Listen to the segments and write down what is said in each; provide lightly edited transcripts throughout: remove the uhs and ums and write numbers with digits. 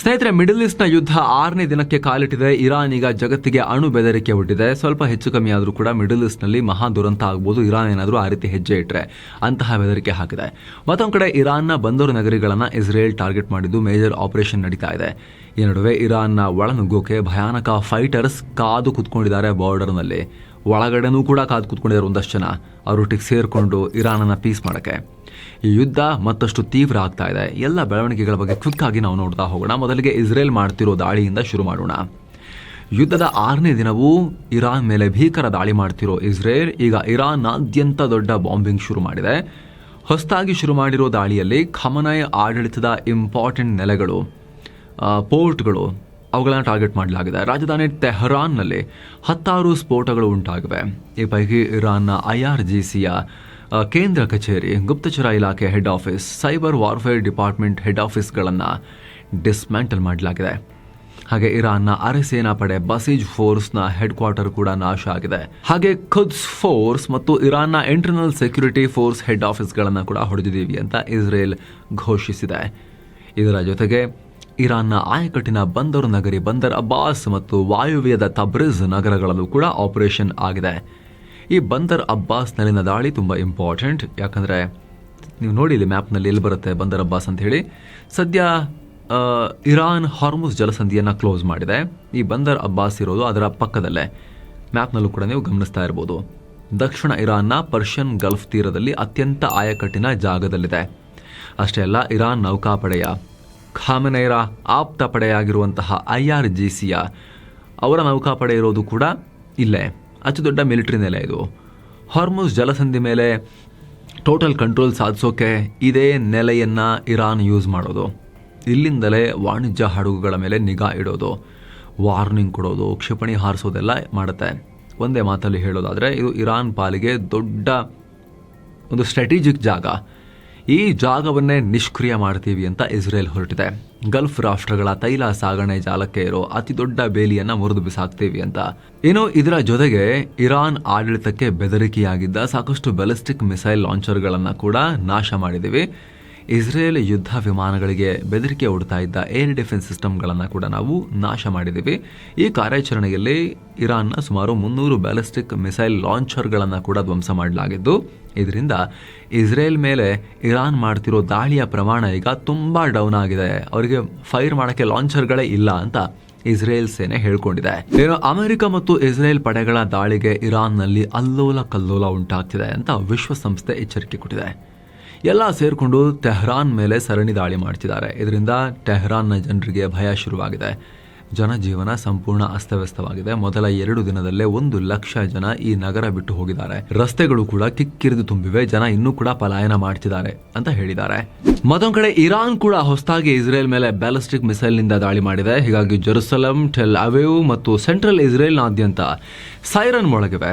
ಸ್ನೇಹಿತರೆ, ಮಿಡಲ್ ಈಸ್ಟ್ನ ಯುದ್ಧ 6ನೇ ದಿನಕ್ಕೆ ಕಾಲಿಟ್ಟಿದೆ. ಇರಾನ್ ಈಗ ಜಗತ್ತಿಗೆ ಅಣು ಬೆದರಿಕೆ ಒಡ್ಡಿದೆ. ಸ್ವಲ್ಪ ಹೆಚ್ಚು ಕಮ್ಮಿ ಆದರೂ ಕೂಡ ಮಿಡಲ್ ಈಸ್ಟ್ನಲ್ಲಿ ಮಹಾ ದುರಂತ ಆಗ್ಬೋದು ಇರಾನ್ ಏನಾದರೂ ಆ ರೀತಿ ಹೆಜ್ಜೆ ಇಟ್ಟರೆ ಅಂತಹ ಬೆದರಿಕೆ ಹಾಕಿದೆ. ಮತ್ತೊಂದು ಕಡೆ ಇರಾನ್ನ ಬಂದರು ನಗರಿಗಳನ್ನು ಇಸ್ರೇಲ್ ಟಾರ್ಗೆಟ್ ಮಾಡಿದ್ದು ಮೇಜರ್ ಆಪರೇಷನ್ ನಡೀತಾ ಇದೆ. ಈ ನಡುವೆ ಇರಾನ್ನ ಒಳನುಗ್ಗೋಕೆ ಭಯಾನಕ ಫೈಟರ್ಸ್ ಕಾದು ಕೂತ್ಕೊಂಡಿದ್ದಾರೆ. ಬಾರ್ಡರ್ನಲ್ಲಿ ಒಳಗಡೆನೂ ಕೂಡ ಕಾದು ಕೂತ್ಕೊಂಡಿದ್ದಾರೆ ಒಂದಷ್ಟು ಜನ ಅವರೊಟ್ಟಿಗೆ ಸೇರಿಕೊಂಡು ಇರಾನನ್ನು ಪೀಸ್ ಮಾಡೋಕ್ಕೆ. ಈ ಯುದ್ಧ ಮತ್ತಷ್ಟು ತೀವ್ರ ಆಗ್ತಾ ಇದೆ. ಎಲ್ಲ ಬೆಳವಣಿಗೆಗಳ ಬಗ್ಗೆ ಕ್ವಿಕ್ ಆಗಿ ನಾವು ನೋಡ್ತಾ ಹೋಗೋಣ. ಮೊದಲಿಗೆ ಇಸ್ರೇಲ್ ಮಾಡ್ತಿರೋ ದಾಳಿಯಿಂದ ಶುರು ಮಾಡೋಣ. ಯುದ್ಧದ 6ನೇ ದಿನವೂ ಇರಾನ್ ಮೇಲೆ ಭೀಕರ ದಾಳಿ ಮಾಡ್ತಿರೋ ಇಸ್ರೇಲ್ ಈಗ ಇರಾನ್ನಾದ್ಯಂತ ದೊಡ್ಡ ಬಾಂಬಿಂಗ್ ಶುರು ಮಾಡಿದೆ. ಹೊಸದಾಗಿ ಶುರು ಮಾಡಿರೋ ದಾಳಿಯಲ್ಲಿ ಖಮನೈ ಆಡಳಿತದ ಇಂಪಾರ್ಟೆಂಟ್ ನೆಲೆಗಳು, ಪೋರ್ಟ್ಗಳು ಅವುಗಳನ್ನು ಟಾರ್ಗೆಟ್ ಮಾಡಲಾಗಿದೆ. ರಾಜಧಾನಿ ತೆಹರಾನ್ನಲ್ಲಿ 10 ಸ್ಫೋಟಗಳು ಉಂಟಾಗಿವೆ. ಈ ಪೈಕಿ ಇರಾನ್ನ IRGCಯ ಕೇಂದ್ರ ಕಚೇರಿ, ಗುಪ್ತಚರ ಇಲಾಖೆ head office, cyber warfare department head ಆಫೀಸ್ಗಳನ್ನು ಡಿಸ್ಮ್ಯಾಂಟಲ್ ಮಾಡಲಾಗಿದೆ. ಹಾಗೆ ಇರಾನ್ನ ಅರೆ ಸೇನಾ ಪಡೆ ಬಸೀಜ್ ಫೋರ್ಸ್ನ ಹೆಡ್ ಕ್ವಾರ್ಟರ್ ಕೂಡ ನಾಶ ಆಗಿದೆ. ಹಾಗೆ ಖುದ್ಸ್ ಫೋರ್ಸ್ ಮತ್ತು ಇರಾನ್ನ ಇಂಟರ್ನಲ್ ಸೆಕ್ಯೂರಿಟಿ ಫೋರ್ಸ್ ಹೆಡ್ ಆಫೀಸ್ಗಳನ್ನು ಕೂಡ ಹೊಡೆದಿದ್ದೀವಿ ಅಂತ ಇಸ್ರೇಲ್ ಘೋಷಿಸಿದೆ. ಇದರ ಜೊತೆಗೆ ಇರಾನ್ನ ಆಯಕಟ್ಟಿನ ಬಂದರು ನಗರಿ ಬಂದರ್ ಅಬ್ಬಾಸ್ ಮತ್ತು ವಾಯುವ್ಯದ ತಬ್ರಿಜ್ ನಗರಗಳಲ್ಲೂ ಕೂಡ ಆಪರೇಷನ್ ಆಗಿದೆ. ಈ ಬಂದರ್ ಅಬ್ಬಾಸ್ನಲ್ಲಿನ ದಾಳಿ ತುಂಬ ಇಂಪಾರ್ಟೆಂಟ್. ಯಾಕಂದರೆ ನೀವು ನೋಡಿ ಇಲ್ಲಿ ಮ್ಯಾಪ್ನಲ್ಲಿ ಎಲ್ಲಿ ಬರುತ್ತೆ ಬಂದರ್ ಅಬ್ಬಾಸ್ ಅಂತ ಹೇಳಿ. ಸದ್ಯ ಇರಾನ್ ಹಾರ್ಮುಸ್ ಜಲಸಂಧಿಯನ್ನು ಕ್ಲೋಸ್ ಮಾಡಿದೆ. ಈ ಬಂದರ್ ಅಬ್ಬಾಸ್ ಇರೋದು ಅದರ ಪಕ್ಕದಲ್ಲೇ, ಮ್ಯಾಪ್ನಲ್ಲೂ ಕೂಡ ನೀವು ಗಮನಿಸ್ತಾ ಇರ್ಬೋದು. ದಕ್ಷಿಣ ಇರಾನ್ನ ಪರ್ಷಿಯನ್ ಗಲ್ಫ್ ತೀರದಲ್ಲಿ ಅತ್ಯಂತ ಆಯಕಟ್ಟಿನ ಜಾಗದಲ್ಲಿದೆ. ಅಷ್ಟೇ ಅಲ್ಲ, ಇರಾನ್ ನೌಕಾಪಡೆಯ ಖಾಮೆನೈರ ಆಪ್ತ ಪಡೆಯಾಗಿರುವಂತಹ IRGCಯ ಅವರ ನೌಕಾಪಡೆ ಇರೋದು ಕೂಡ ಇಲ್ಲೇ. ಅತಿ ದೊಡ್ಡ ಮಿಲಿಟರಿ ನೆಲೆ ಇದು. ಹಾರ್ಮುಸ್ ಜಲಸಂಧಿ ಮೇಲೆ ಟೋಟಲ್ ಕಂಟ್ರೋಲ್ ಸಾಧಿಸೋಕೆ ಇದೇ ನೆಲೆಯನ್ನು ಇರಾನ್ ಯೂಸ್ ಮಾಡೋದು. ಇಲ್ಲಿಂದಲೇ ವಾಣಿಜ್ಯ ಹಡಗುಗಳ ಮೇಲೆ ನಿಗಾ ಇಡೋದು, ವಾರ್ನಿಂಗ್ ಕೊಡೋದು, ಕ್ಷಿಪಣಿ ಹಾರಿಸೋದೆಲ್ಲ ಮಾಡುತ್ತೆ. ಒಂದೇ ಮಾತಲ್ಲಿ ಹೇಳೋದಾದರೆ ಇದು ಇರಾನ್ ಪಾಲಿಗೆ ದೊಡ್ಡ ಒಂದು ಸ್ಟ್ರಾಟಜಿಕ್ ಜಾಗ. ಈ ಜಾಗವನ್ನೇ ನಿಷ್ಕ್ರಿಯ ಮಾಡ್ತೀವಿ ಅಂತ ಇಸ್ರೇಲ್ ಹೊರಟಿದೆ. ಗಲ್ಫ್ ರಾಷ್ಟ್ರಗಳ ತೈಲ ಸಾಗಣೆ ಜಾಲಕ್ಕೆ ಇರೋ ಅತಿ ದೊಡ್ಡ ಬೇಲಿಯನ್ನು ಮುರಿದು ಬಿಸಾಕ್ತೀವಿ ಅಂತ. ಇನ್ನು ಇದರ ಜೊತೆಗೆ ಇರಾನ್ ಆಡಳಿತಕ್ಕೆ ಬೆದರಿಕೆಯಾಗಿದ್ದ ಸಾಕಷ್ಟು ಬ್ಯಾಲಿಸ್ಟಿಕ್ ಮಿಸೈಲ್ ಲಾಂಚರ್ಗಳನ್ನು ಕೂಡ ನಾಶ ಮಾಡಿದ್ದೀವಿ. ಇಸ್ರೇಲ್ ಯುದ್ಧ ವಿಮಾನಗಳಿಗೆ ಬೆದರಿಕೆ ಒಡ್ತಾ ಇದ್ದ ಏರ್ ಡಿಫೆನ್ಸ್ ಸಿಸ್ಟಮ್ಗಳನ್ನು ಕೂಡ ನಾವು ನಾಶ ಮಾಡಿದ್ದೀವಿ. ಈ ಕಾರ್ಯಾಚರಣೆಯಲ್ಲಿ ಇರಾನ್ನ ಸುಮಾರು 300 ಬ್ಯಾಲಿಸ್ಟಿಕ್ ಮಿಸೈಲ್ ಲಾಂಚರ್ಗಳನ್ನು ಕೂಡ ಧ್ವಂಸ ಮಾಡಲಾಗಿದ್ದು, ಇದರಿಂದ ಇಸ್ರೇಲ್ ಮೇಲೆ ಇರಾನ್ ಮಾಡ್ತಿರೋ ದಾಳಿಯ ಪ್ರಮಾಣ ಈಗ ತುಂಬ ಡೌನ್ ಆಗಿದೆ. ಅವರಿಗೆ ಫೈರ್ ಮಾಡೋಕ್ಕೆ ಲಾಂಚರ್ಗಳೇ ಇಲ್ಲ ಅಂತ ಇಸ್ರೇಲ್ ಸೇನೆ ಹೇಳ್ಕೊಂಡಿದೆ. ಏನು ಅಮೆರಿಕ ಮತ್ತು ಇಸ್ರೇಲ್ ಪಡೆಗಳ ದಾಳಿಗೆ ಇರಾನ್ನಲ್ಲಿ ಅಲ್ಲೋಲ ಕಲ್ಲೋಲ ಉಂಟಾಗ್ತಿದೆ ಅಂತ ವಿಶ್ವಸಂಸ್ಥೆ ಎಚ್ಚರಿಕೆ ಕೊಟ್ಟಿದೆ. ಎಲ್ಲ ಸೇರಿಕೊಂಡು ತೆಹರಾನ್ ಮೇಲೆ ಸರಣಿ ದಾಳಿ ಮಾಡ್ತಿದ್ದಾರೆ. ಇದರಿಂದ ಟೆಹರಾನ್ನ ಜನರಿಗೆ ಭಯ ಶುರುವಾಗಿದೆ. ಜನಜೀವನ ಸಂಪೂರ್ಣ ಅಸ್ತವ್ಯಸ್ತವಾಗಿದೆ. ಮೊದಲ 2 ದಿನದಲ್ಲೇ 1 ಲಕ್ಷ ಜನ ಈ ನಗರ ಬಿಟ್ಟು ಹೋಗಿದ್ದಾರೆ. ರಸ್ತೆಗಳು ಕೂಡ ಕಿಕ್ಕಿರಿದು ತುಂಬಿವೆ. ಜನ ಇನ್ನೂ ಕೂಡ ಪಲಾಯನ ಮಾಡ್ತಿದ್ದಾರೆ ಅಂತ ಹೇಳಿದ್ದಾರೆ. ಮತ್ತೊಂದು ಕಡೆ ಇರಾನ್ ಕೂಡ ಹೊಸದಾಗಿ ಇಸ್ರೇಲ್ ಮೇಲೆ ಬ್ಯಾಲಿಸ್ಟಿಕ್ ಮಿಸೈಲ್ನಿಂದ ದಾಳಿ ಮಾಡಿದೆ. ಹೀಗಾಗಿ ಜೆರುಸಲಂ, ಟೆಲ್ ಅವಿವ್ ಮತ್ತು ಸೆಂಟ್ರಲ್ ಇಸ್ರೇಲ್ನಾದ್ಯಂತ ಸೈರನ್ ಮೊಳಗಿವೆ.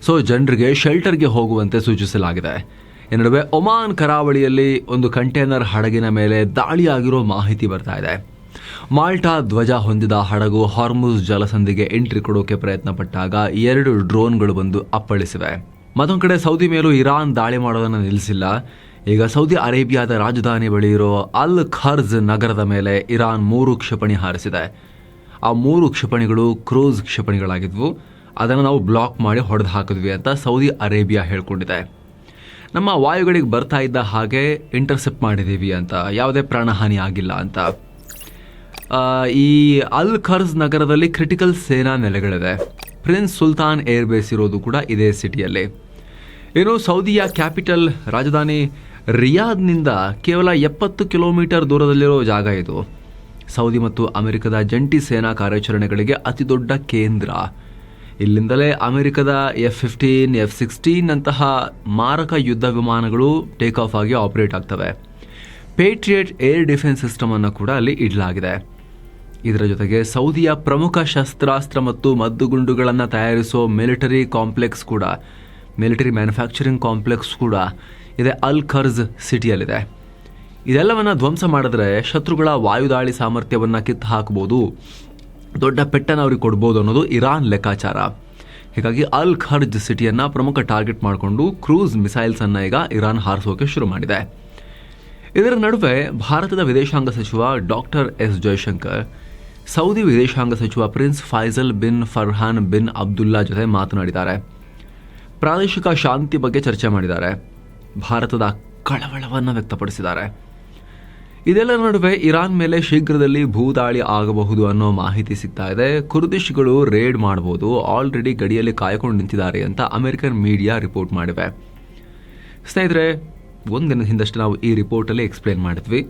ಸೊ ಜನರಿಗೆ ಶೆಲ್ಟರ್ಗೆ ಹೋಗುವಂತೆ ಸೂಚಿಸಲಾಗಿದೆ. ಈ ನಡುವೆ ಒಮಾನ್ ಕರಾವಳಿಯಲ್ಲಿ ಒಂದು ಕಂಟೈನರ್ ಹಡಗಿನ ಮೇಲೆ ದಾಳಿಯಾಗಿರೋ ಮಾಹಿತಿ ಬರ್ತಾ ಇದೆ. ಮಾಲ್ಟಾ ಧ್ವಜ ಹೊಂದಿದ ಹಡಗು ಹಾರ್ಮುಸ್ ಜಲಸಂಧಿಗೆ ಎಂಟ್ರಿ ಕೊಡೋಕೆ ಪ್ರಯತ್ನ ಪಟ್ಟಾಗ 2 ಡ್ರೋನ್ಗಳು ಬಂದು ಅಪ್ಪಳಿಸಿವೆ. ಮತ್ತೊಂದು ಕಡೆ ಸೌದಿ ಮೇಲೂ ಇರಾನ್ ದಾಳಿ ಮಾಡೋದನ್ನು ನಿಲ್ಲಿಸಿಲ್ಲ. ಈಗ ಸೌದಿ ಅರೇಬಿಯಾದ ರಾಜಧಾನಿ ಬಳಿ ಇರೋ ಅಲ್ ಖರ್ಜ್ ನಗರದ ಮೇಲೆ ಇರಾನ್ 3 ಕ್ಷಿಪಣಿ ಹಾರಿಸಿದೆ. ಆ 3 ಕ್ಷಿಪಣಿಗಳು ಕ್ರೂಸ್ ಕ್ಷಿಪಣಿಗಳಾಗಿದ್ವು. ಅದನ್ನು ನಾವು ಬ್ಲಾಕ್ ಮಾಡಿ ಹೊಡೆದು ಹಾಕಿದ್ವಿ ಅಂತ ಸೌದಿ ಅರೇಬಿಯಾ ಹೇಳ್ಕೊಂಡಿದೆ. ನಮ್ಮ ವಾಯುಗಳಿಗೆ ಬರ್ತಾ ಇದ್ದ ಹಾಗೆ ಇಂಟರ್ಸೆಪ್ಟ್ ಮಾಡಿದ್ದೀವಿ ಅಂತ, ಯಾವುದೇ ಪ್ರಾಣಹಾನಿ ಆಗಿಲ್ಲ ಅಂತ. ಈ ಅಲ್ ಖರ್ಜ್ ನಗರದಲ್ಲಿ ಕ್ರಿಟಿಕಲ್ ಸೇನಾ ನೆಲೆಗಳಿದೆ. ಪ್ರಿನ್ಸ್ ಸುಲ್ತಾನ್ ಏರ್ ಬೇಸ್ ಇರೋದು ಕೂಡ ಇದೇ ಸಿಟಿಯಲ್ಲಿ. ಇನ್ನು ಸೌದಿಯ ಕ್ಯಾಪಿಟಲ್ ರಾಜಧಾನಿ ರಿಯಾದ್ನಿಂದ ಕೇವಲ 70 ಕಿಲೋಮೀಟರ್ ದೂರದಲ್ಲಿರೋ ಜಾಗ ಇದು. ಸೌದಿ ಮತ್ತು ಅಮೆರಿಕದ ಜಂಟಿ ಸೇನಾ ಕಾರ್ಯಾಚರಣೆಗಳಿಗೆ ಅತಿ ದೊಡ್ಡ ಕೇಂದ್ರ. ಇಲ್ಲಿಂದಲೇ ಅಮೆರಿಕದ F-15, F-16 ಅಂತಹ ಮಾರಕ ಯುದ್ಧ ವಿಮಾನಗಳು ಟೇಕ್ ಆಫ್ ಆಗಿ ಆಪರೇಟ್ ಆಗ್ತವೆ. ಪೇಟ್ರಿಯಟ್ ಏರ್ ಡಿಫೆನ್ಸ್ ಸಿಸ್ಟಮ್ ಅನ್ನು ಕೂಡ ಅಲ್ಲಿ ಇಡಲಾಗಿದೆ. ಇದರ ಜೊತೆಗೆ ಸೌದಿಯ ಪ್ರಮುಖ ಶಸ್ತ್ರಾಸ್ತ್ರ ಮತ್ತು ಮದ್ದುಗುಂಡುಗಳನ್ನು ತಯಾರಿಸೋ ಮಿಲಿಟರಿ ಮ್ಯಾನುಫ್ಯಾಕ್ಚರಿಂಗ್ ಕಾಂಪ್ಲೆಕ್ಸ್ ಕೂಡ ಇದೆ ಅಲ್ ಖರ್ಜ್ ಸಿಟಿಯಲ್ಲಿದೆ. ಇದೆಲ್ಲವನ್ನು ಧ್ವಂಸ ಮಾಡಿದ್ರೆ ಶತ್ರುಗಳ ವಾಯುದಾಳಿ ಸಾಮರ್ಥ್ಯವನ್ನು ಕಿತ್ತು ಹಾಕಬಹುದು, ದೊಡ್ಡ ಪೆಟ್ಟನ್ನು ಅವ್ರಿಗೆ ಕೊಡ್ಬೋದು ಅನ್ನೋದು ಇರಾನ್ ಲೆಕ್ಕಾಚಾರ. ಹೀಗಾಗಿ ಅಲ್ ಖರ್ಜ್ ಸಿಟಿಯನ್ನು ಪ್ರಮುಖ ಟಾರ್ಗೆಟ್ ಮಾಡಿಕೊಂಡು ಕ್ರೂಸ್ ಮಿಸೈಲ್ಸನ್ನು ಈಗ ಇರಾನ್ ಹಾರಿಸೋಕೆ ಶುರು ಮಾಡಿದೆ. ಇದರ ನಡುವೆ ಭಾರತದ ವಿದೇಶಾಂಗ ಸಚಿವ ಡಾಕ್ಟರ್ ಎಸ್ ಜಯಶಂಕರ್ ಸೌದಿ ವಿದೇಶಾಂಗ ಸಚಿವ Prince Faisal bin Farhan bin Abdullah ಜೊತೆ ಮಾತನಾಡಿದ್ದಾರೆ. ಪ್ರಾದೇಶಿಕ ಶಾಂತಿ ಬಗ್ಗೆ ಚರ್ಚೆ ಮಾಡಿದ್ದಾರೆ. ಭಾರತದ ಕಳವಳವನ್ನು ವ್ಯಕ್ತಪಡಿಸಿದ್ದಾರೆ. ಇದೆಲ್ಲರ ನಡುವೆ ಇರಾನ್ ಮೇಲೆ ಶೀಘ್ರದಲ್ಲಿ ಭೂದಾಳಿ ಆಗಬಹುದು ಅನ್ನೋ ಮಾಹಿತಿ ಸಿಗ್ತಾ ಇದೆ. ಕುರ್ದಿಶ್ಗಳು ರೇಡ್ ಮಾಡಬಹುದು, ಆಲ್ರೆಡಿ ಗಡಿಯಲ್ಲಿ ಕಾಯ್ಕೊಂಡು ನಿಂತಿದ್ದಾರೆ ಅಂತ ಅಮೆರಿಕನ್ ಮೀಡಿಯಾ ರಿಪೋರ್ಟ್ ಮಾಡಿವೆ. ಸ್ನೇಹಿತರೆ, ಒಂದಿನ ಹಿಂದಷ್ಟು ನಾವು ಈ ರಿಪೋರ್ಟಲ್ಲಿ ಎಕ್ಸ್ಪ್ಲೇನ್ ಮಾಡಿದ್ವಿ.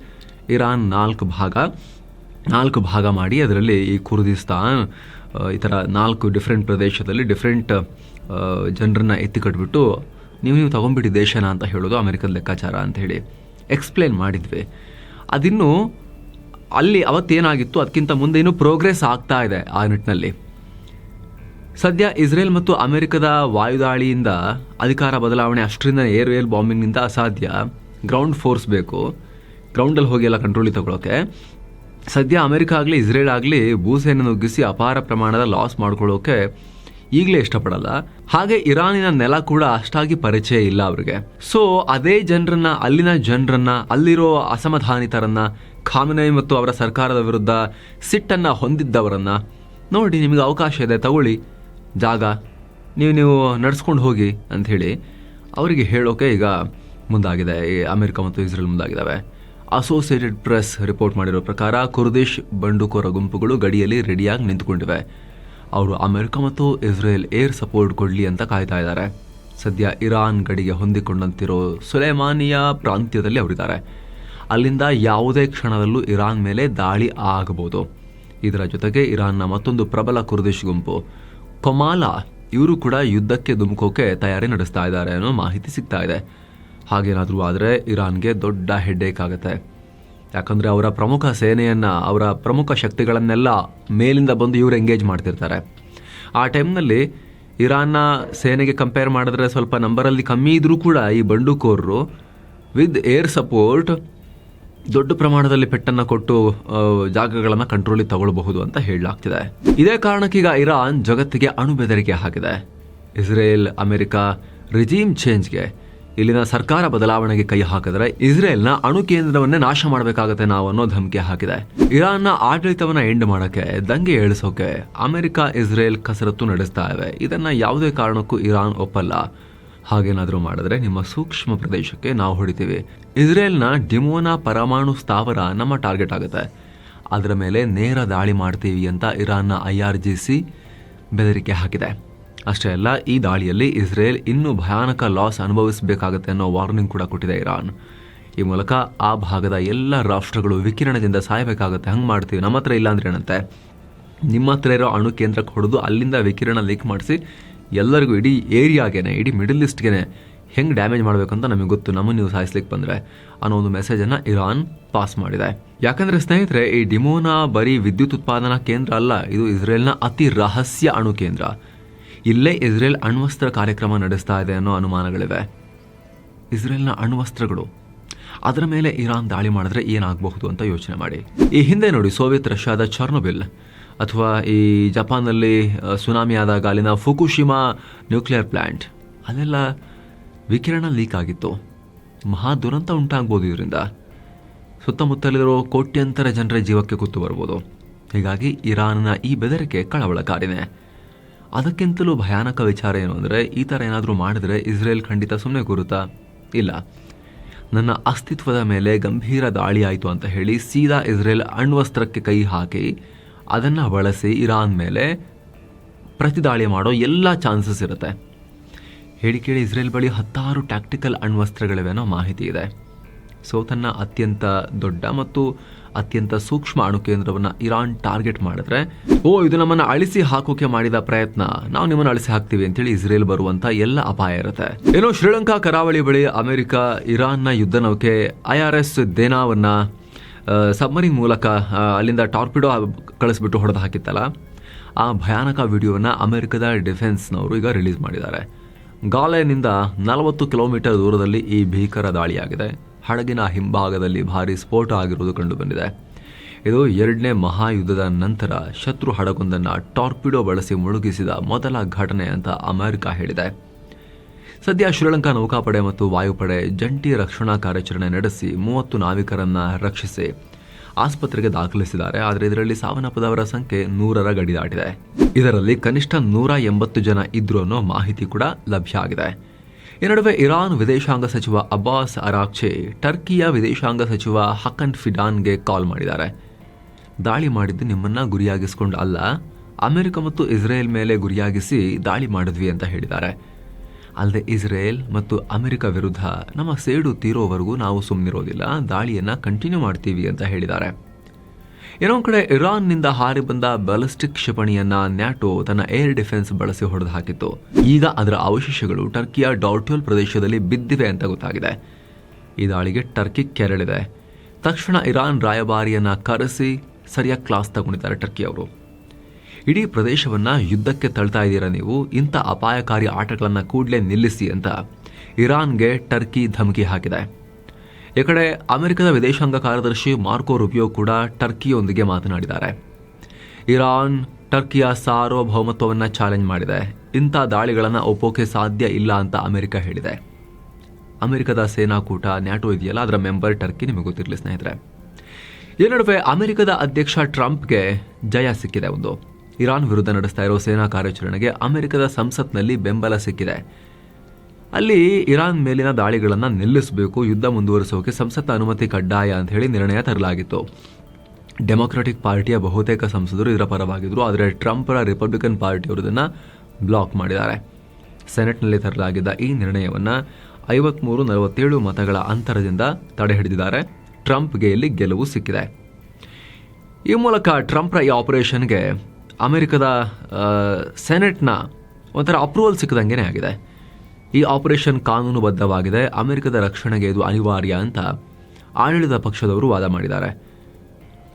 ಇರಾನ್ ನಾಲ್ಕು ಭಾಗ ಮಾಡಿ ಅದರಲ್ಲಿ ಈ ಕುರ್ದಿಸ್ತಾನ್ ಈ ಥರ 4 ಡಿಫ್ರೆಂಟ್ ಪ್ರದೇಶದಲ್ಲಿ ಡಿಫ್ರೆಂಟ್ ಜನರನ್ನ ಎತ್ತಿಕಟ್ಬಿಟ್ಟು ನೀವು ತಗೊಂಡ್ಬಿಟ್ಟು ದೇಶನ ಅಂತ ಹೇಳೋದು ಅಮೆರಿಕದ ಲೆಕ್ಕಾಚಾರ ಅಂತ ಹೇಳಿ ಎಕ್ಸ್ಪ್ಲೇನ್ ಮಾಡಿದ್ವಿ. ಅದಿನ್ನೂ ಅಲ್ಲಿ ಅವತ್ತೇನಾಗಿತ್ತು ಅದಕ್ಕಿಂತ ಮುಂದೆ ಇನ್ನೂ ಪ್ರೋಗ್ರೆಸ್ ಆಗ್ತಾ ಇದೆ ಆ ನಿಟ್ಟಿನಲ್ಲಿ. ಸದ್ಯ ಇಸ್ರೇಲ್ ಮತ್ತು ಅಮೆರಿಕದ ವಾಯುದಾಳಿಯಿಂದ ಅಧಿಕಾರ ಬದಲಾವಣೆ ಅಷ್ಟರಿಂದ ಏರ್ ಬಾಂಬಿಂಗ್ನಿಂದ ಅಸಾಧ್ಯ. ಗ್ರೌಂಡ್ ಫೋರ್ಸ್ ಬೇಕು, ಗ್ರೌಂಡಲ್ಲಿ ಹೋಗಿ ಎಲ್ಲ ಕಂಟ್ರೋಲಿ ತಗೊಳ್ಳೋಕೆ. ಸದ್ಯ ಅಮೆರಿಕ ಆಗಲಿ ಇಸ್ರೇಲ್ ಆಗಲಿ ಭೂಸೇನೆ ನುಗ್ಗಿಸಿ ಅಪಾರ ಪ್ರಮಾಣದ ಲಾಸ್ ಮಾಡ್ಕೊಳ್ಳೋಕೆ ಈಗಲೇ ಇಷ್ಟಪಡಲ್ಲ. ಹಾಗೆ ಇರಾನಿನ ನೆಲ ಕೂಡ ಅಷ್ಟಾಗಿ ಪರಿಚಯ ಇಲ್ಲ ಅವರಿಗೆ. ಸೊ ಅದೇ ಜನರನ್ನ, ಅಲ್ಲಿನ ಜನರನ್ನ, ಅಲ್ಲಿರೋ ಅಸಮಾಧಾನಿತರನ್ನ, ಖಾಮಿನೈ ಮತ್ತು ಅವರ ಸರ್ಕಾರದ ವಿರುದ್ಧ ಸಿಟ್ಟನ್ನು ಹೊಂದಿದ್ದವರನ್ನ ನೋಡಿ, ನಿಮಗೆ ಅವಕಾಶ ಇದೆ, ತಗೊಳ್ಳಿ ಜಾಗ, ನೀವು ನಡೆಸ್ಕೊಂಡು ಹೋಗಿ ಅಂಥೇಳಿ ಅವರಿಗೆ ಹೇಳೋಕೆ ಈಗ ಮುಂದಾಗಿದೆ ಈ ಅಮೆರಿಕ ಮತ್ತು ಇಸ್ರೇಲ್ ಮುಂದಾಗಿದ್ದಾವೆ. ಅಸೋಸಿಯೇಟೆಡ್ ಪ್ರೆಸ್ ರಿಪೋರ್ಟ್ ಮಾಡಿರೋ ಪ್ರಕಾರ ಕುರ್ದಿಶ್ ಬಂಡುಕೋರ ಗುಂಪುಗಳು ಗಡಿಯಲ್ಲಿ ರೆಡಿಯಾಗಿ ನಿಂತುಕೊಂಡಿವೆ. ಅವರು ಅಮೆರಿಕ ಮತ್ತು ಇಸ್ರೇಲ್ ಏರ್ ಸಪೋರ್ಟ್ ಕೊಡಲಿ ಅಂತ ಕಾಯ್ತಾ ಇದ್ದಾರೆ. ಸದ್ಯ ಇರಾನ್ ಗಡಿಗೆ ಹೊಂದಿಕೊಂಡಂತಿರೋ ಸುಲೇಮಾನಿಯಾ ಪ್ರಾಂತ್ಯದಲ್ಲಿ ಅವರಿದ್ದಾರೆ. ಅಲ್ಲಿಂದ ಯಾವುದೇ ಕ್ಷಣದಲ್ಲೂ ಇರಾನ್ ಮೇಲೆ ದಾಳಿ ಆಗಬಹುದು. ಇದರ ಜೊತೆಗೆ ಇರಾನ್ನ ಮತ್ತೊಂದು ಪ್ರಬಲ ಕುರ್ದಿಶ್ ಗುಂಪು ಕೊಮಾಲಾ, ಇವರು ಕೂಡ ಯುದ್ಧಕ್ಕೆ ಧುಮುಕೋಕೆ ತಯಾರಿ ನಡೆಸ್ತಾ ಇದ್ದಾರೆ ಅನ್ನೋ ಮಾಹಿತಿ ಸಿಗ್ತಾ ಇದೆ. ಹಾಗೇನಾದರೂ ಆದರೆ ಇರಾನ್ಗೆ ದೊಡ್ಡ ಹೆಡ್ಡೇಕ್ ಆಗುತ್ತೆ. ಯಾಕಂದರೆ ಅವರ ಪ್ರಮುಖ ಸೇನೆಯನ್ನು, ಅವರ ಪ್ರಮುಖ ಶಕ್ತಿಗಳನ್ನೆಲ್ಲ ಮೇಲಿಂದ ಬಂದು ಇವರು ಎಂಗೇಜ್ ಮಾಡ್ತಿರ್ತಾರೆ. ಆ ಟೈಮ್ನಲ್ಲಿ ಇರಾನ್ನ ಸೇನೆಗೆ ಕಂಪೇರ್ ಮಾಡಿದ್ರೆ ಸ್ವಲ್ಪ ನಂಬರಲ್ಲಿ ಕಮ್ಮಿ ಇದ್ರೂ ಕೂಡ ಈ ಬಂಡುಕೋರರು ವಿತ್ ಏರ್ ಸಪೋರ್ಟ್ ದೊಡ್ಡ ಪ್ರಮಾಣದಲ್ಲಿ ಪೆಟ್ಟನ್ನು ಕೊಟ್ಟು ಜಾಗಗಳನ್ನು ಕಂಟ್ರೋಲಿಗೆ ತಗೊಳ್ಬಹುದು ಅಂತ ಹೇಳಲಾಗ್ತಿದೆ. ಇದೇ ಕಾರಣಕ್ಕೀಗ ಇರಾನ್ ಜಗತ್ತಿಗೆ ಅಣು ಬೆದರಿಕೆ ಹಾಕಿದೆ. ಇಸ್ರೇಲ್, ಅಮೆರಿಕ ರಿಜೀಮ್ ಚೇಂಜ್ಗೆ, ಇಲ್ಲಿನ ಸರ್ಕಾರ ಬದಲಾವಣೆಗೆ ಕೈ ಹಾಕಿದ್ರೆ ಇಸ್ರೇಲ್ನ ಅಣು ಕೇಂದ್ರವನ್ನೇ ನಾಶ ಮಾಡಬೇಕಾಗತ್ತೆ ನಾವು ಅನ್ನೋ ಧಮಕಿ ಹಾಕಿದೆ. ಇರಾನ್ನ ಆಡಳಿತವನ್ನ ಎಂಡ್ ಮಾಡೋಕೆ, ದಂಗೆ ಏಳಿಸೋಕೆ ಅಮೆರಿಕ, ಇಸ್ರೇಲ್ ಕಸರತ್ತು ನಡೆಸ್ತಾ ಇವೆ. ಇದನ್ನ ಯಾವುದೇ ಕಾರಣಕ್ಕೂ ಇರಾನ್ ಒಪ್ಪಲ್ಲ. ಹಾಗೇನಾದರೂ ಮಾಡಿದ್ರೆ ನಿಮ್ಮ ಸೂಕ್ಷ್ಮ ಪ್ರದೇಶಕ್ಕೆ ನಾವು ಹೊಡಿತೀವಿ. ಇಸ್ರೇಲ್ನ ಡಿಮೋನಾ ಪರಮಾಣು ಸ್ಥಾವರ ನಮ್ಮ ಟಾರ್ಗೆಟ್ ಆಗುತ್ತೆ, ಅದರ ಮೇಲೆ ನೇರ ದಾಳಿ ಮಾಡ್ತೀವಿ ಅಂತ ಇರಾನ್ನ IRGC ಬೆದರಿಕೆ ಹಾಕಿದೆ. ಅಷ್ಟೇ ಅಲ್ಲ, ಈ ದಾಳಿಯಲ್ಲಿ ಇಸ್ರೇಲ್ ಇನ್ನೂ ಭಯಾನಕ ಲಾಸ್ ಅನುಭವಿಸಬೇಕಾಗತ್ತೆ ಅನ್ನೋ ವಾರ್ನಿಂಗ್ ಕೂಡ ಕೊಟ್ಟಿದೆ ಇರಾನ್. ಈ ಮೂಲಕ ಆ ಭಾಗದ ಎಲ್ಲ ರಾಷ್ಟ್ರಗಳು ವಿಕಿರಣದಿಂದ ಸಾಯಬೇಕಾಗತ್ತೆ, ಹಂಗೆ ಮಾಡ್ತೀವಿ, ನಮ್ಮ ಹತ್ರ ಇಲ್ಲ ಅಂದ್ರೆ ಏನಂತೆ, ನಿಮ್ಮ ಹತ್ರ ಇರೋ ಅಣು ಕೇಂದ್ರಕ್ಕೆ ಹೊಡೆದು ಅಲ್ಲಿಂದ ವಿಕಿರಣ ಲೀಕ್ ಮಾಡಿಸಿ ಎಲ್ಲರಿಗೂ, ಇಡೀ ಏರಿಯಾಗೇನೆ, ಇಡೀ ಮಿಡಲ್ ಈಸ್ಟ್ಗೆ ಹೆಂಗೆ ಡ್ಯಾಮೇಜ್ ಮಾಡಬೇಕು ಅಂತ ನಮಗೆ ಗೊತ್ತು, ನಮ್ಮನ್ನು ನೀವು ಸಾಯಿಸ್ಲಿಕ್ಕೆ ಬಂದರೆ ಅನ್ನೋ ಒಂದು ಮೆಸೇಜನ್ನು ಇರಾನ್ ಪಾಸ್ ಮಾಡಿದೆ. ಯಾಕಂದರೆ ಸ್ನೇಹಿತರೆ, ಈ ಡಿಮೋನಾ ಬರೀ ವಿದ್ಯುತ್ ಉತ್ಪಾದನಾ ಕೇಂದ್ರ ಅಲ್ಲ, ಇದು ಇಸ್ರೇಲ್ನ ಅತಿ ರಹಸ್ಯ ಅಣು ಕೇಂದ್ರ. ಇಲ್ಲೇ ಇಸ್ರೇಲ್ ಅಣ್ವಸ್ತ್ರ ಕಾರ್ಯಕ್ರಮ ನಡೆಸ್ತಾ ಇದೆ ಅನ್ನೋ ಅನುಮಾನಗಳಿವೆ. ಇಸ್ರೇಲ್ನ ಅಣ್ವಸ್ತ್ರಗಳು, ಅದರ ಮೇಲೆ ಇರಾನ್ ದಾಳಿ ಮಾಡಿದ್ರೆ ಏನಾಗಬಹುದು ಅಂತ ಯೋಚನೆ ಮಾಡಿ. ಈ ಹಿಂದೆ ನೋಡಿ, ಸೋವಿಯತ್ ರಷ್ಯಾದ ಚರ್ನೋಬಿಲ್ ಅಥವಾ ಈ ಜಪಾನ್ನಲ್ಲಿ ಸುನಾಮಿ ಆದಾಗ ಅಲ್ಲಿನ ಫುಕುಶಿಮಾ ನ್ಯೂಕ್ಲಿಯರ್ ಪ್ಲಾಂಟ್, ಅಲ್ಲೆಲ್ಲ ವಿಕಿರಣ ಲೀಕ್ ಆಗಿತ್ತು. ಮಹಾ ದುರಂತ ಉಂಟಾಗ್ಬೋದು. ಇದರಿಂದ ಸುತ್ತಮುತ್ತಲಿರೋ ಕೋಟ್ಯಂತರ ಜನರ ಜೀವಕ್ಕೆ ಕುತ್ತು ಬರ್ಬೋದು. ಹೀಗಾಗಿ ಇರಾನ್ನ ಈ ಬೆದರಿಕೆ ಕಳವಳಕಾರಿನೇ. ಅದಕ್ಕಿಂತಲೂ ಭಯಾನಕ ವಿಚಾರ ಏನು ಅಂದರೆ, ಈ ಥರ ಏನಾದರೂ ಮಾಡಿದರೆ ಇಸ್ರೇಲ್ ಖಂಡಿತ ಸುಮ್ಮನೆ ಕೂರುತ್ತಾ? ಇಲ್ಲ, ನನ್ನ ಅಸ್ತಿತ್ವದ ಮೇಲೆ ಗಂಭೀರ ದಾಳಿ ಆಯಿತು ಅಂತ ಹೇಳಿ ಸೀದಾ ಇಸ್ರೇಲ್ ಅಣ್ವಸ್ತ್ರಕ್ಕೆ ಕೈ ಹಾಕಿ ಅದನ್ನು ಬಳಸಿ ಇರಾನ್ ಮೇಲೆ ಪ್ರತಿದಾಳಿ ಮಾಡೋ ಎಲ್ಲ ಚಾನ್ಸಸ್ ಇರುತ್ತೆ. ಹೇಳಿ ಕೇಳಿ ಇಸ್ರೇಲ್ ಬಳಿ 10 ಟ್ಯಾಕ್ಟಿಕಲ್ ಅಣ್ವಸ್ತ್ರಗಳಿವೆ ಅನ್ನೋ ಮಾಹಿತಿ ಇದೆ. ಸೊ ತನ್ನ ಅತ್ಯಂತ ದೊಡ್ಡ ಮತ್ತು ಅತ್ಯಂತ ಸೂಕ್ಷ್ಮ ಅಣು ಕೇಂದ್ರವನ್ನು ಇರಾನ್ ಟಾರ್ಗೆಟ್ ಮಾಡಿದ್ರೆ, ಇದು ನಮ್ಮನ್ನು ಅಳಿಸಿ ಹಾಕೋಕೆ ಮಾಡಿದ ಪ್ರಯತ್ನ, ನಾವು ನಿಮ್ಮನ್ನು ಅಳಿಸಿ ಹಾಕ್ತೀವಿ ಅಂತೇಳಿ ಇಸ್ರೇಲ್ ಬರುವಂತ ಎಲ್ಲ ಅಪಾಯ ಇರುತ್ತೆ. ಏನೋ ಶ್ರೀಲಂಕಾ ಕರಾವಳಿ ಬಳಿ ಅಮೆರಿಕ ಇರಾನ್ನ ಯುದ್ಧ ನೌಕೆ IRS ದೇನಾವನ್ನ ಸಬ್ಮರೀನ್ ಮೂಲಕ ಅಲ್ಲಿಂದ ಟಾರ್ಪಿಡೋ ಕಳಿಸ್ಬಿಟ್ಟು ಹೊಡೆದು ಹಾಕಿತ್ತಲ್ಲ, ಆ ಭಯಾನಕ ವಿಡಿಯೋವನ್ನು ಅಮೆರಿಕದ ಡಿಫೆನ್ಸ್ನವರು ಈಗ ರಿಲೀಸ್ ಮಾಡಿದ್ದಾರೆ. ಗಾಲೆನಿಂದ 40 ಕಿಲೋಮೀಟರ್ ದೂರದಲ್ಲಿ ಈ ಭೀಕರ ದಾಳಿಯಾಗಿದೆ. ಹಡಗಿನ ಹಿಂಭಾಗದಲ್ಲಿ ಭಾರಿ ಸ್ಫೋಟ ಆಗಿರುವುದು ಕಂಡುಬಂದಿದೆ. ಇದು 2ನೇ ಮಹಾಯುದ್ಧದ ನಂತರ ಶತ್ರು ಹಡಗೊಂದನ್ನು ಟಾರ್ಪಿಡೋ ಬಳಸಿ ಮುಳುಗಿಸಿದ ಮೊದಲ ಘಟನೆ ಅಂತ ಅಮೆರಿಕ ಹೇಳಿದೆ. ಸದ್ಯ ಶ್ರೀಲಂಕಾ ನೌಕಾಪಡೆ ಮತ್ತು ವಾಯುಪಡೆ ಜಂಟಿ ರಕ್ಷಣಾ ಕಾರ್ಯಾಚರಣೆ ನಡೆಸಿ 30 ನಾವಿಕರನ್ನ ರಕ್ಷಿಸಿ ಆಸ್ಪತ್ರೆಗೆ ದಾಖಲಿಸಿದ್ದಾರೆ. ಆದರೆ ಇದರಲ್ಲಿ ಸಾವನ್ನಪ್ಪದವರ ಸಂಖ್ಯೆ 100ರ ಗಡಿ ದಾಟಿದೆ. ಇದರಲ್ಲಿ ಕನಿಷ್ಠ 180 ಜನ ಇದ್ರು ಅನ್ನೋ ಮಾಹಿತಿ ಕೂಡ ಲಭ್ಯ ಆಗಿದೆ. ಈ ನಡುವೆ ಇರಾನ್ ವಿದೇಶಾಂಗ ಸಚಿವ ಅಬ್ಬಾಸ್ ಅರಾಕ್ಚಿ ಟರ್ಕಿಯ ವಿದೇಶಾಂಗ ಸಚಿವ ಹಕನ್ ಫಿಡಾನ್ಗೆ ಕಾಲ್ ಮಾಡಿದ್ದಾರೆ. ದಾಳಿ ಮಾಡಿದ್ದು ನಿಮ್ಮನ್ನ ಗುರಿಯಾಗಿಸಿಕೊಂಡು ಅಲ್ಲ, ಅಮೆರಿಕ ಮತ್ತು ಇಸ್ರೇಲ್ ಮೇಲೆ ಗುರಿಯಾಗಿಸಿ ದಾಳಿ ಮಾಡಿದ್ವಿ ಅಂತ ಹೇಳಿದ್ದಾರೆ. ಅಲ್ಲದೆ ಇಸ್ರೇಲ್ ಮತ್ತು ಅಮೆರಿಕ ವಿರುದ್ಧ ನಮ್ಮ ಸೇಡು ತೀರೋವರೆಗೂ ನಾವು ಸುಮ್ಮನಿರೋದಿಲ್ಲ, ದಾಳಿಯನ್ನ ಕಂಟಿನ್ಯೂ ಮಾಡ್ತೀವಿ ಅಂತ ಹೇಳಿದ್ದಾರೆ. ಇನ್ನೊಂದು ಕಡೆ ಇರಾನ್ನಿಂದ ಹಾರಿ ಬಂದ ಬ್ಯಾಲಿಸ್ಟಿಕ್ ಕ್ಷಿಪಣಿಯನ್ನ ನ್ಯಾಟೋ ತನ್ನ ಏರ್ ಡಿಫೆನ್ಸ್ ಬಳಸಿ ಹೊಡೆದು ಹಾಕಿತ್ತು. ಈಗ ಅದರ ಅವಶೇಷಗಳು ಟರ್ಕಿಯ ಡಾರ್ಟೋಲ್ ಪ್ರದೇಶದಲ್ಲಿ ಬಿದ್ದಿವೆ ಅಂತ ಗೊತ್ತಾಗಿದೆ. ಈ ದಾಳಿಗೆ ಟರ್ಕಿ ಕೆರಳಿದೆ. ತಕ್ಷಣ ಇರಾನ್ ರಾಯಭಾರಿಯನ್ನ ಕರೆಸಿ ಸರಿಯಾಗಿ ಕ್ಲಾಸ್ ತಗೊಂಡಿದ್ದಾರೆ ಟರ್ಕಿಯವರು. ಇಡೀ ಪ್ರದೇಶವನ್ನ ಯುದ್ಧಕ್ಕೆ ತಳ್ತಾ ಇದ್ದೀರಾ ನೀವು, ಇಂಥ ಅಪಾಯಕಾರಿ ಆಟಗಳನ್ನು ಕೂಡಲೇ ನಿಲ್ಲಿಸಿ ಅಂತ ಇರಾನ್ಗೆ ಟರ್ಕಿ ಧಮಕಿ ಹಾಕಿದೆ. ಈ ಕಡೆ ಅಮೆರಿಕದ ವಿದೇಶಾಂಗ ಕಾರ್ಯದರ್ಶಿ ಮಾರ್ಕೋ ರುಬಿಯೋ ಕೂಡ ಟರ್ಕಿಯೊಂದಿಗೆ ಮಾತನಾಡಿದ್ದಾರೆ. ಇರಾನ್ ಟರ್ಕಿಯ ಸಾರ್ವಭೌಮತ್ವವನ್ನು ಚಾಲೆಂಜ್ ಮಾಡಿದೆ. ಇಂಥ ದಾಳಿಗಳನ್ನು ಒಪ್ಪೋಕೆ ಸಾಧ್ಯ ಇಲ್ಲ ಅಂತ ಅಮೆರಿಕ ಹೇಳಿದೆ. ಅಮೆರಿಕದ ಸೇನಾಕೂಟ ನ್ಯಾಟೋ ಇದೆಯಲ್ಲ, ಅದರ ಮೆಂಬರ್ ಟರ್ಕಿ, ನಿಮಗೆ ಗೊತ್ತಿರಲಿ ಸ್ನೇಹಿತರೆ. ಈ ನಡುವೆ ಅಮೆರಿಕದ ಅಧ್ಯಕ್ಷ ಟ್ರಂಪ್ಗೆ ಜಯ ಸಿಕ್ಕಿದೆ. ಇರಾನ್ ವಿರುದ್ಧ ನಡೆಸ್ತಾ ಇರೋ ಸೇನಾ ಕಾರ್ಯಾಚರಣೆಗೆ ಅಮೆರಿಕದ ಸಂಸತ್ನಲ್ಲಿ ಬೆಂಬಲ ಸಿಕ್ಕಿದೆ. ಅಲ್ಲಿ ಇರಾನ್ ಮೇಲಿನ ದಾಳಿಗಳನ್ನು ನಿಲ್ಲಿಸಬೇಕು, ಯುದ್ಧ ಮುಂದುವರಿಸೋಕೆ ಸಂಸತ್ ಅನುಮತಿ ಕಡ್ಡಾಯ ಅಂತ ಹೇಳಿ ನಿರ್ಣಯ ತರಲಾಗಿತ್ತು. ಡೆಮೊಕ್ರಾಟಿಕ್ ಪಾರ್ಟಿಯ ಬಹುತೇಕ ಸಂಸದರು ಇದರ ಪರವಾಗಿದ್ರು, ಆದರೆ ಟ್ರಂಪ್ರ ರಿಪಬ್ಲಿಕನ್ ಪಾರ್ಟಿಯವರು ಇದನ್ನು ಬ್ಲಾಕ್ ಮಾಡಿದ್ದಾರೆ. ಸೆನೆಟ್ನಲ್ಲಿ ತರಲಾಗಿದ್ದ ಈ ನಿರ್ಣಯವನ್ನು 53-47 ಮತಗಳ ಅಂತರದಿಂದ ತಡೆ ಹಿಡಿದಿದ್ದಾರೆ. ಟ್ರಂಪ್ಗೆ ಇಲ್ಲಿ ಗೆಲುವು ಸಿಕ್ಕಿದೆ. ಈ ಮೂಲಕ ಟ್ರಂಪ್ರ ಈ ಆಪರೇಷನ್ಗೆ ಅಮೆರಿಕದ ಸೆನೆಟ್ನ ಒಂಥರ ಅಪ್ರೂವಲ್ ಸಿಕ್ಕದಂಗೆ ಆಗಿದೆ. ಈ ಆಪರೇಷನ್ ಕಾನೂನುಬದ್ಧವಾಗಿದೆ, ಅಮೆರಿಕದ ರಕ್ಷಣೆಗೆ ಇದು ಅನಿವಾರ್ಯ ಅಂತ ಆಡಳಿತ ಪಕ್ಷದವರು ವಾದ ಮಾಡಿದ್ದಾರೆ.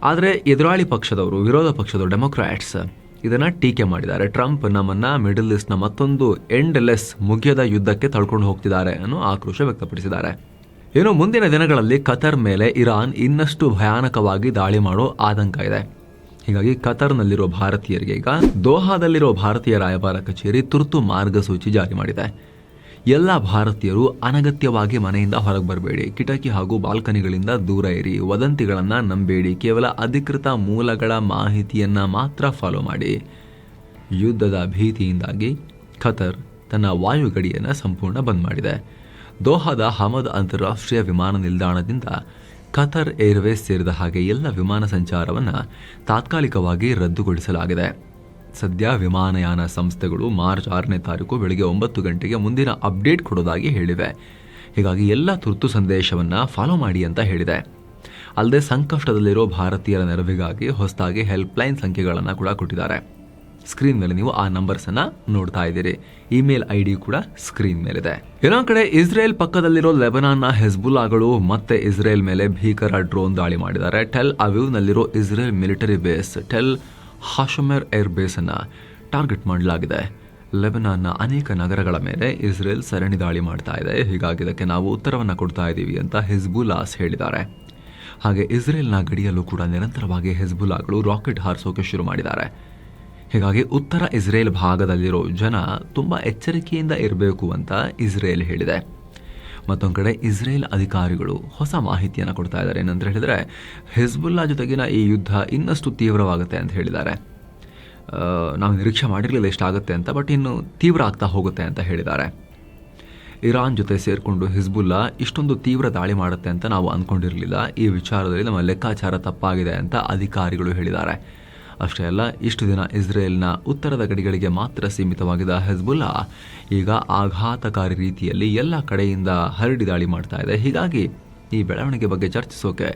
ಆದರೆ ಎದುರಾಳಿ ಪಕ್ಷದವರು, ವಿರೋಧ ಪಕ್ಷದವರು, ಡೆಮೊಕ್ರಾಟ್ಸ್ ಇದನ್ನು ಟೀಕೆ ಮಾಡಿದ್ದಾರೆ. ಟ್ರಂಪ್ ನಮ್ಮನ್ನು ಮಿಡಲ್ ಈಸ್ಟ್ನ ಮತ್ತೊಂದು ಎಂಡ್ಲೆಸ್ ಮುಗಿಯದ ಯುದ್ಧಕ್ಕೆ ತಳ್ಕೊಂಡು ಹೋಗ್ತಿದ್ದಾರೆ ಅನ್ನೋ ಆಕ್ರೋಶ ವ್ಯಕ್ತಪಡಿಸಿದ್ದಾರೆ. ಇನ್ನು ಮುಂದಿನ ದಿನಗಳಲ್ಲಿ ಕತರ್ ಮೇಲೆ ಇರಾನ್ ಇನ್ನಷ್ಟು ಭಯಾನಕವಾಗಿ ದಾಳಿ ಮಾಡೋ ಆತಂಕ ಇದೆ. ಹೀಗಾಗಿ ಕತರ್ನಲ್ಲಿರೋ ಭಾರತೀಯರಿಗೆ ಈಗ ದೋಹಾದಲ್ಲಿರೋ ಭಾರತೀಯ ರಾಯಭಾರ ಕಚೇರಿ ತುರ್ತು ಮಾರ್ಗಸೂಚಿ ಜಾರಿ ಮಾಡಿದೆ. ಎಲ್ಲ ಭಾರತೀಯರು ಅನಗತ್ಯವಾಗಿ ಮನೆಯಿಂದ ಹೊರಗೆ ಬರಬೇಡಿ, ಕಿಟಕಿ ಹಾಗೂ ಬಾಲ್ಕನಿಗಳಿಂದ ದೂರ ಇರಿ, ವದಂತಿಗಳನ್ನು ನಂಬೇಡಿ, ಕೇವಲ ಅಧಿಕೃತ ಮೂಲಗಳ ಮಾಹಿತಿಯನ್ನು ಮಾತ್ರ ಫಾಲೋ ಮಾಡಿ. ಯುದ್ಧದ ಭೀತಿಯಿಂದಾಗಿ ಖತರ್ ತನ್ನ ವಾಯುಗಡಿಯನ್ನು ಸಂಪೂರ್ಣ ಬಂದ್ ಮಾಡಿದೆ. ದೋಹಾದ ಹಮದ್ ಅಂತಾರಾಷ್ಟ್ರೀಯ ವಿಮಾನ ನಿಲ್ದಾಣದಿಂದ ಕತರ್ ಏರ್ವೇಸ್ ಸೇರಿದ ಹಾಗೆ ಎಲ್ಲ ವಿಮಾನ ಸಂಚಾರವನ್ನು ತಾತ್ಕಾಲಿಕವಾಗಿ ರದ್ದುಗೊಳಿಸಲಾಗಿದೆ. ಸದ್ಯ ವಿಮಾನಯಾನ ಸಂಸ್ಥೆಗಳು ಮಾರ್ಚ್ 6ನೇ ತಾರೀಕು ಬೆಳಗ್ಗೆ 9 ಗಂಟೆಗೆ ಮುಂದಿನ ಅಪ್ಡೇಟ್ ಕೊಡೋದಾಗಿ ಹೇಳಿವೆ. ಹೀಗಾಗಿ ಎಲ್ಲ ತುರ್ತು ಸಂದೇಶವನ್ನು ಫಾಲೋ ಮಾಡಿ ಅಂತ ಹೇಳಿದೆ. ಅಲ್ಲದೆ ಸಂಕಷ್ಟದಲ್ಲಿರೋ ಭಾರತೀಯರ ನೆರವಿಗಾಗಿ ಹೊಸದಾಗಿ ಹೆಲ್ಪ್ಲೈನ್ ಸಂಖ್ಯೆಗಳನ್ನು ಕೂಡ ಕೊಟ್ಟಿದ್ದಾರೆ. ಸ್ಕ್ರೀನ್ ಮೇಲೆ ನೀವು ಆ ನಂಬರ್ಸನ್ನು ನೋಡ್ತಾ ಇದ್ದೀರಿ. ಇಮೇಲ್ ID ಕೂಡ ಸ್ಕ್ರೀನ್ ಮೇಲಿದೆ. ಇನ್ನೊಂದು ಕಡೆ ಇಸ್ರೇಲ್ ಪಕ್ಕದಲ್ಲಿರೋ ಲೆಬನಾನ್ನ ಹೆಜ್ಬುಲ್ಲಾಗಳು ಮತ್ತೆ ಇಸ್ರೇಲ್ ಮೇಲೆ ಭೀಕರ ಡ್ರೋನ್ ದಾಳಿ ಮಾಡಿದ್ದಾರೆ. ಟೆಲ್ ಅವೀವ್ನಲ್ಲಿರೋ Israel military base Tel Hashomer air base ಅನ್ನು ಟಾರ್ಗೆಟ್ ಮಾಡಲಾಗಿದೆ. ಲೆಬನಾನ್ನ ಅನೇಕ ನಗರಗಳ ಮೇಲೆ ಇಸ್ರೇಲ್ ಸರಣಿ ದಾಳಿ ಮಾಡ್ತಾ ಇದೆ. ಹೀಗಾಗಿ ಇದಕ್ಕೆ ನಾವು ಉತ್ತರವನ್ನು ಕೊಡ್ತಾ ಇದ್ದೀವಿ ಅಂತ ಹಿಜ್ಬುಲ್ಲಾಸ್ ಹೇಳಿದ್ದಾರೆ. ಹಾಗೆ ಇಸ್ರೇಲ್ನ ಗಡಿಯಲ್ಲೂ ಕೂಡ ನಿರಂತರವಾಗಿ ಹೆಜ್ಬುಲ್ಲಾಗಳು ರಾಕೆಟ್ ಹಾರಿಸೋಕೆ ಶುರು ಮಾಡಿದ್ದಾರೆ. ಹೀಗಾಗಿ ಉತ್ತರ ಇಸ್ರೇಲ್ ಭಾಗದಲ್ಲಿರೋ ಜನ ತುಂಬ ಎಚ್ಚರಿಕೆಯಿಂದ ಇರಬೇಕು ಅಂತ ಇಸ್ರೇಲ್ ಹೇಳಿದೆ. ಮತ್ತೊಂದು ಕಡೆ ಇಸ್ರೇಲ್ ಅಧಿಕಾರಿಗಳು ಹೊಸ ಮಾಹಿತಿಯನ್ನು ಕೊಡ್ತಾ ಇದ್ದಾರೆ. ಏನಂತ ಹೇಳಿದರೆ, ಹಿಜ್ಬುಲ್ಲಾ ಜೊತೆಗಿನ ಈ ಯುದ್ಧ ಇನ್ನಷ್ಟು ತೀವ್ರವಾಗುತ್ತೆ ಅಂತ ಹೇಳಿದ್ದಾರೆ. ನಾವು ನಿರೀಕ್ಷೆ ಮಾಡಿರಲಿಲ್ಲ ಎಷ್ಟಾಗುತ್ತೆ ಅಂತ, ಬಟ್ ಇನ್ನು ತೀವ್ರ ಆಗ್ತಾ ಹೋಗುತ್ತೆ ಅಂತ ಹೇಳಿದ್ದಾರೆ. ಇರಾನ್ ಜೊತೆ ಸೇರಿಕೊಂಡು ಹಿಜ್ಬುಲ್ಲಾ ಇಷ್ಟೊಂದು ತೀವ್ರ ದಾಳಿ ಮಾಡುತ್ತೆ ಅಂತ ನಾವು ಅಂದ್ಕೊಂಡಿರಲಿಲ್ಲ. ಈ ವಿಚಾರದಲ್ಲಿ ನಮ್ಮ ಲೆಕ್ಕಾಚಾರ ತಪ್ಪಾಗಿದೆ ಅಂತ ಅಧಿಕಾರಿಗಳು ಹೇಳಿದ್ದಾರೆ. ಅಷ್ಟೇ ಅಲ್ಲ, ಇಷ್ಟು ದಿನ ಇಸ್ರೇಲ್ನ ಉತ್ತರದ ಗಡಿಗಳಿಗೆ ಮಾತ್ರ ಸೀಮಿತವಾಗಿದ್ದ ಹೆಜ್ಬುಲ್ಲಾ ಈಗ ಆಘಾತಕಾರಿ ರೀತಿಯಲ್ಲಿ ಎಲ್ಲ ಕಡೆಯಿಂದ ಹರಡಿ ದಾಳಿ ಮಾಡ್ತಾ ಇದೆ. ಹೀಗಾಗಿ ಈ ಬೆಳವಣಿಗೆ ಬಗ್ಗೆ ಚರ್ಚಿಸೋಕೆ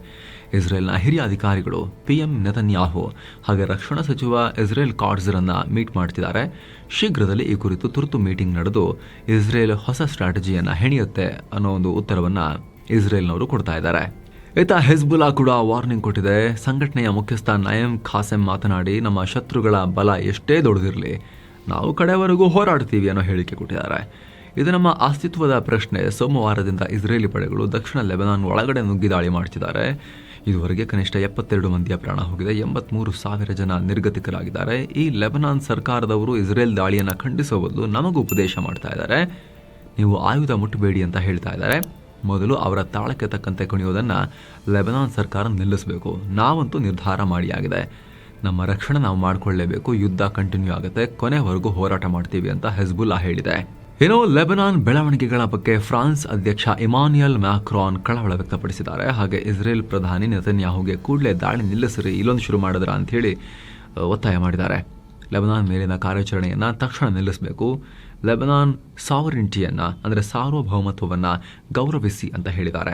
ಇಸ್ರೇಲ್ನ ಹಿರಿಯ ಅಧಿಕಾರಿಗಳು PM ನೆತನ್ಯಾಹು ಹಾಗೆ ರಕ್ಷಣಾ ಸಚಿವ ಇಸ್ರೇಲ್ ಕಾಟ್ಜ್ರನ್ನ ಮೀಟ್ ಮಾಡ್ತಿದ್ದಾರೆ. ಶೀಘ್ರದಲ್ಲಿ ಈ ಕುರಿತು ತುರ್ತು ಮೀಟಿಂಗ್ ನಡೆದು ಇಸ್ರೇಲ್ ಹೊಸ ಸ್ಟ್ರಾಟಜಿಯನ್ನು ಹೆಣೆಯುತ್ತೆ ಅನ್ನೋ ಒಂದು ಉತ್ತರವನ್ನು ಇಸ್ರೇಲ್ನವರು ಕೊಡ್ತಾ ಇದ್ದಾರೆ. ಈತ ಹೆಜ್ಬುಲ್ಲಾ ಕೂಡ ವಾರ್ನಿಂಗ್ ಕೊಟ್ಟಿದೆ. ಸಂಘಟನೆಯ ಮುಖ್ಯಸ್ಥ ನಯಮ್ ಖಾಸೆಮ್ ಮಾತನಾಡಿ, ನಮ್ಮ ಶತ್ರುಗಳ ಬಲ ಎಷ್ಟೇ ದೊಡ್ಡದಿರಲಿ ನಾವು ಕಡೆವರೆಗೂ ಹೋರಾಡ್ತೀವಿ ಅನ್ನೋ ಹೇಳಿಕೆ ಕೊಟ್ಟಿದ್ದಾರೆ. ಇದು ನಮ್ಮ ಅಸ್ತಿತ್ವದ ಪ್ರಶ್ನೆ. ಸೋಮವಾರದಿಂದ ಇಸ್ರೇಲಿ ಪಡೆಗಳು ದಕ್ಷಿಣ ಲೆಬನಾನ್ ಒಳಗಡೆ ನುಗ್ಗಿ ದಾಳಿ ಮಾಡ್ತಿದ್ದಾರೆ. ಇದುವರೆಗೆ ಕನಿಷ್ಠ 72 ಮಂದಿಯ ಪ್ರಾಣ ಹೋಗಿದೆ, 83,000 ಜನ ನಿರ್ಗತಿಕರಾಗಿದ್ದಾರೆ. ಈ ಲೆಬನಾನ್ ಸರ್ಕಾರದವರು ಇಸ್ರೇಲ್ ದಾಳಿಯನ್ನು ಖಂಡಿಸೋ ಬದಲು ನಮಗೂ ಉಪದೇಶ ಮಾಡ್ತಾ ಇದ್ದಾರೆ. ನೀವು ಆಯುಧ ಮುಟ್ಟಬೇಡಿ ಅಂತ ಹೇಳ್ತಾ ಇದ್ದಾರೆ. ಮೊದಲು ಅವರ ತಾಳಕ್ಕೆ ತಕ್ಕಂತೆ ಕುಣಿಯೋದನ್ನು ಲೆಬನಾನ್ ಸರ್ಕಾರ ನಿಲ್ಲಿಸಬೇಕು. ನಾವಂತೂ ನಿರ್ಧಾರ ಮಾಡಿಯಾಗಿದೆ, ನಮ್ಮ ರಕ್ಷಣೆ ನಾವು ಮಾಡಿಕೊಳ್ಳಲೇಬೇಕು, ಯುದ್ಧ ಕಂಟಿನ್ಯೂ ಆಗುತ್ತೆ, ಕೊನೆವರೆಗೂ ಹೋರಾಟ ಮಾಡ್ತೀವಿ ಅಂತ ಹೆಜ್ಬುಲ್ಲಾ ಹೇಳಿದೆ. ಇನ್ನು ಲೆಬನಾನ್ ಬೆಳವಣಿಗೆಗಳ ಬಗ್ಗೆ ಫ್ರಾನ್ಸ್ ಅಧ್ಯಕ್ಷ ಇಮಾನ್ಯುಯಲ್ ಮ್ಯಾಕ್ರಾನ್ ಕಳವಳ ವ್ಯಕ್ತಪಡಿಸಿದ್ದಾರೆ. ಹಾಗೆ ಇಸ್ರೇಲ್ ಪ್ರಧಾನಿ ನೆತನ್ಯಾಹುಗೆ ಕೂಡಲೇ ದಾಳಿ ನಿಲ್ಲಿಸಿರಿ, ಇಲ್ಲೊಂದು ಶುರು ಮಾಡಿದ್ರ ಅಂತ ಹೇಳಿ ಒತ್ತಾಯ ಮಾಡಿದ್ದಾರೆ. ಲೆಬನಾನ್ ಮೇಲಿನ ಕಾರ್ಯಾಚರಣೆಯನ್ನು ತಕ್ಷಣ ನಿಲ್ಲಿಸಬೇಕು, ಲೆಬನಾನ್ ಸಾವರಿಂಟಿಯನ್ನು ಅಂದರೆ ಸಾರ್ವಭೌಮತ್ವವನ್ನು ಗೌರವಿಸಿ ಅಂತ ಹೇಳಿದ್ದಾರೆ.